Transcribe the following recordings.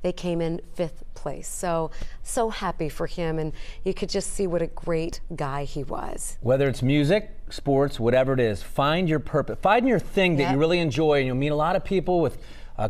They came in 5th place. So happy for him, and you could just see what a great guy he was. Whether it's music, sports, whatever it is, find your purpose, find your thing that you really enjoy, and you'll meet a lot of people with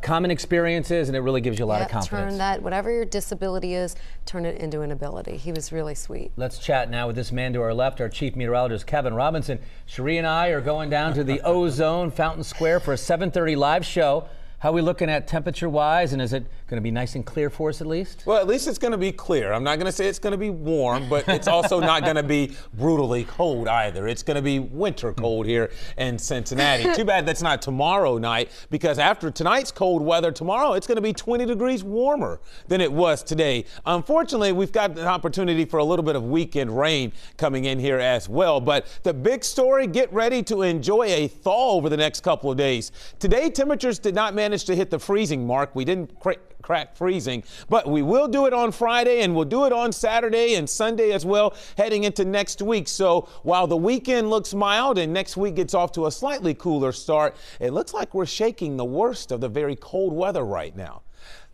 common experiences, and it really gives you a lot of confidence. Turn that, whatever your disability is, turn it into an ability. He was really sweet. Let's chat now with this man to our left, our chief meteorologist, Kevin Robinson. Cherie and I are going down to the Ozone Fountain Square for a 7:30 live show. How are we looking at temperature-wise, and is it going to be nice and clear for us at least? Well, at least it's going to be clear. I'm not going to say it's going to be warm, but it's also not going to be brutally cold either. It's going to be winter cold here in Cincinnati. Too bad that's not tomorrow night, because after tonight's cold weather, tomorrow it's going to be 20 degrees warmer than it was today. Unfortunately, we've got an opportunity for a little bit of weekend rain coming in here as well. But the big story, get ready to enjoy a thaw over the next couple of days. Today, temperatures did not manage to hit the freezing mark. We didn't crack freezing, but we will do it on Friday, and we'll do it on Saturday and Sunday as well, heading into next week. So while the weekend looks mild and next week gets off to a slightly cooler start, it looks like we're shaking the worst of the very cold weather right now.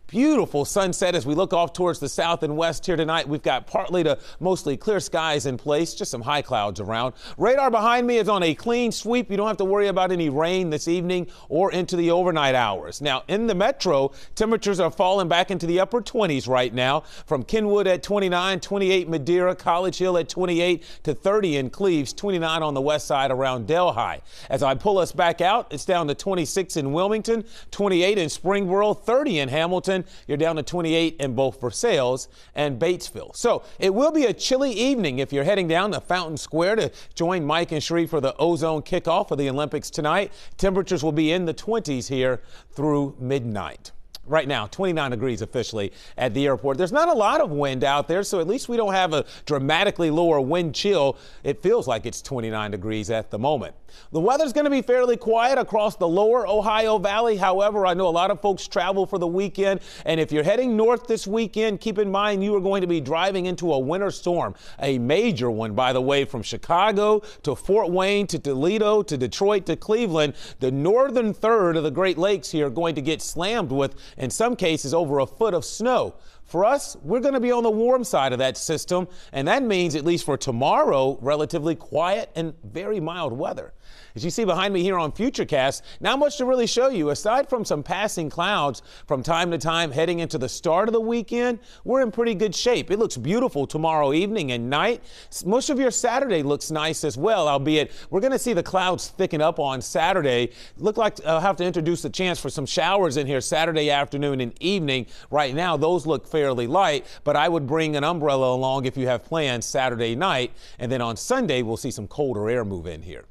Beautiful sunset as we look off towards the south and west here tonight. We've got partly to mostly clear skies in place, just some high clouds around. Radar behind me is on a clean sweep. You don't have to worry about any rain this evening or into the overnight hours. Now, in the metro, temperatures are falling back into the upper 20s right now, from Kenwood at 29, 28 Madeira, College Hill at 28 to 30 in Cleves, 29 on the west side around Delhi. As I pull us back out, it's down to 26 in Wilmington, 28 in Springboro, 30 in Hamilton. You're down to 28 in both Versailles and Batesville. So it will be a chilly evening if you're heading down to Fountain Square to join Mike and Cherie for the Ozone kickoff of the Olympics tonight. Temperatures will be in the 20s here through midnight. Right now, 29 degrees officially at the airport. There's not a lot of wind out there, so at least we don't have a dramatically lower wind chill. It feels like it's 29 degrees at the moment. The weather's going to be fairly quiet across the lower Ohio Valley. However, I know a lot of folks travel for the weekend, and if you're heading north this weekend, keep in mind you are going to be driving into a winter storm, a major one, by the way, from Chicago to Fort Wayne to Toledo to Detroit to Cleveland. The northern third of the Great Lakes here are going to get slammed with, in some cases, over a foot of snow. For us, we're going to be on the warm side of that system, and that means, at least for tomorrow, relatively quiet and very mild weather. As you see behind me here on Futurecast, not much to really show you. Aside from some passing clouds from time to time heading into the start of the weekend, we're in pretty good shape. It looks beautiful tomorrow evening and night. Most of your Saturday looks nice as well, albeit we're going to see the clouds thicken up on Saturday. Look like I'll have to introduce the chance for some showers in here Saturday afternoon and evening. Right now, those look fairly light, but I would bring an umbrella along if you have plans Saturday night. And then on Sunday, we'll see some colder air move in here.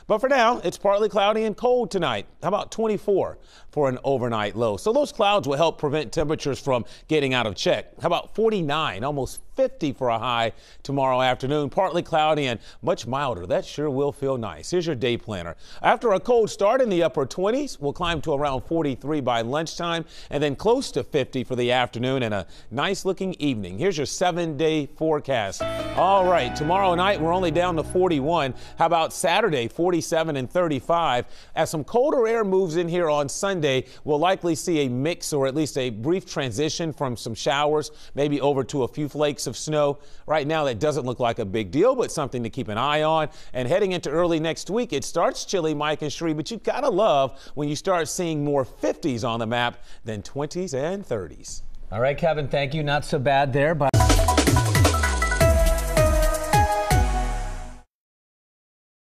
But for now, it's partly cloudy and cold tonight. How about 24 for an overnight low? So those clouds will help prevent temperatures from getting out of check. How about 49, almost 50 for a high tomorrow afternoon. Partly cloudy and much milder. That sure will feel nice. Here's your day planner. After a cold start in the upper 20s, we'll climb to around 43 by lunchtime and then close to 50 for the afternoon and a nice looking evening. Here's your 7-day forecast. All right, tomorrow night we're only down to 41. How about Saturday, 47 and 35? As some colder air moves in here on Sunday, we'll likely see a mix or at least a brief transition from some showers, maybe over to a few flakes of snow. Right now, that doesn't look like a big deal, but something to keep an eye on. And heading into early next week, it starts chilly, Mike and Cherie, but you gotta love when you start seeing more 50s on the map than 20s and 30s. All right, Kevin, thank you. Not so bad there, but